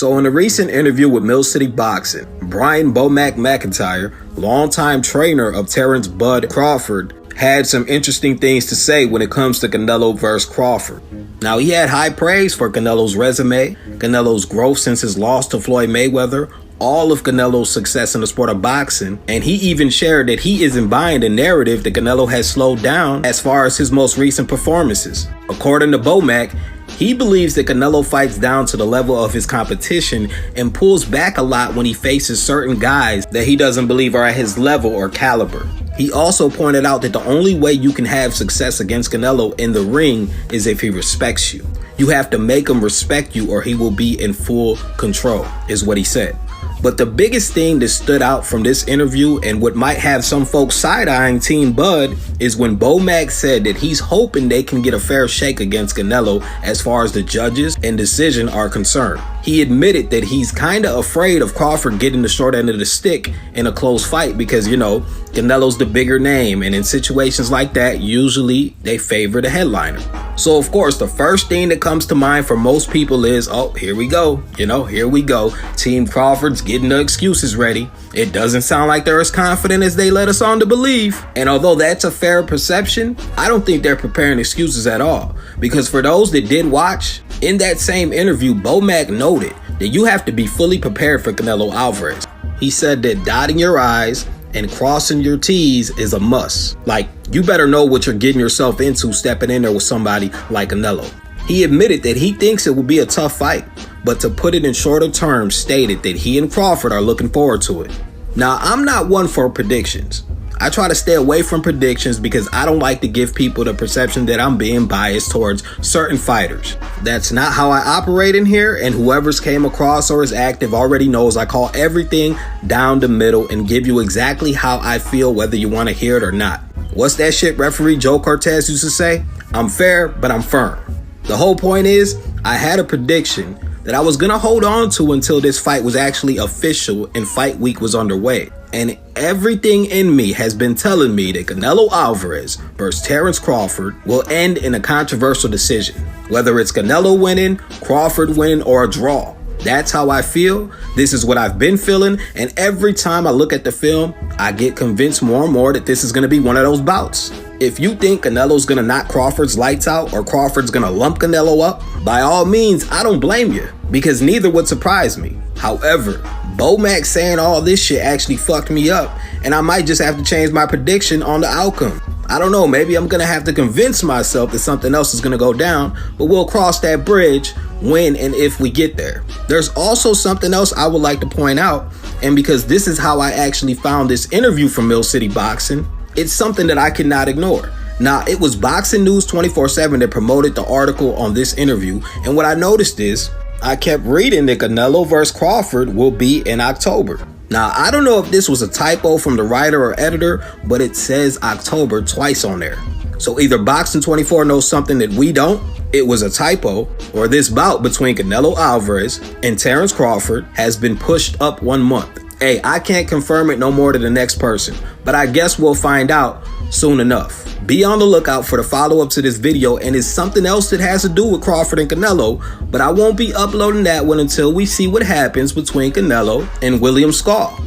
So in a recent interview with Mill City Boxing, Brian Bomac McIntyre, longtime trainer of Terence Bud Crawford, had some interesting things to say when it comes to Canelo versus Crawford. Now, he had high praise for Canelo's resume, Canelo's growth since his loss to Floyd Mayweather, all of Canelo's success in the sport of boxing, and he even shared that he isn't buying the narrative that Canelo has slowed down as far as his most recent performances. According to Bomac, he believes that Canelo fights down to the level of his competition and pulls back a lot when he faces certain guys that he doesn't believe are at his level or caliber. He also pointed out that the only way you can have success against Canelo in the ring is if he respects you. You have to make him respect you or he will be in full control, is what he said. But the biggest thing that stood out from this interview and what might have some folks side-eyeing Team Bud is when Bomac said that he's hoping they can get a fair shake against Canelo as far as the judges and decision are concerned. He admitted that he's kind of afraid of Crawford getting the short end of the stick in a close fight because, you know, Canelo's the bigger name, and in situations like that, usually they favor the headliner. So, of course, the first thing that comes to mind for most people is, oh, here we go. Here we go. Team Crawford's getting the excuses ready. It doesn't sound like they're as confident as they let us on to believe. And although that's a fair perception, I don't think they're preparing excuses at all. Because for those that did watch, in that same interview, Bomac noted that you have to be fully prepared for Canelo Alvarez. He said that dotting your I's and crossing your T's is a must. Like, you better know what you're getting yourself into stepping in there with somebody like Canelo. He admitted that he thinks it will be a tough fight, but to put it in shorter terms, stated that he and Crawford are looking forward to it. Now, I'm not one for predictions. I try to stay away from predictions because I don't like to give people the perception that I'm being biased towards certain fighters. That's not how I operate in here, and whoever's came across or is active already knows I call everything down the middle and give you exactly how I feel whether you want to hear it or not. What's that shit referee Joe Cortez used to say? I'm fair, but I'm firm. The whole point is, I had a prediction that I was going to hold on to until this fight was actually official and fight week was underway. And everything in me has been telling me that Canelo Alvarez versus Terence Crawford will end in a controversial decision. Whether it's Canelo winning, Crawford winning, or a draw. That's how I feel. This is what I've been feeling. And every time I look at the film, I get convinced more and more that this is going to be one of those bouts. If you think Canelo's going to knock Crawford's lights out or Crawford's going to lump Canelo up, by all means, I don't blame you, because neither would surprise me. However, Bomac saying all this shit actually fucked me up, and I might just have to change my prediction on the outcome. I don't know, maybe I'm going to have to convince myself that something else is going to go down, but we'll cross that bridge when and if we get there. There's also something else I would like to point out, and because this is how I actually found this interview from Mill City Boxing, it's something that I cannot ignore. Now, it was Boxing News 24/7 that promoted the article on this interview, and what I noticed is, I kept reading that Canelo versus Crawford will be in October. Now, I don't know if this was a typo from the writer or editor, but it says October twice on there. So either Boxing 24 knows something that we don't, it was a typo, or this bout between Canelo Alvarez and Terence Crawford has been pushed up 1 month. Hey, I can't confirm it no more than the next person, but I guess we'll find out soon enough. Be on the lookout for the follow-up to this video, and it's something else that has to do with Crawford and Canelo, but I won't be uploading that one until we see what happens between Canelo and William Skull.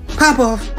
Pop off.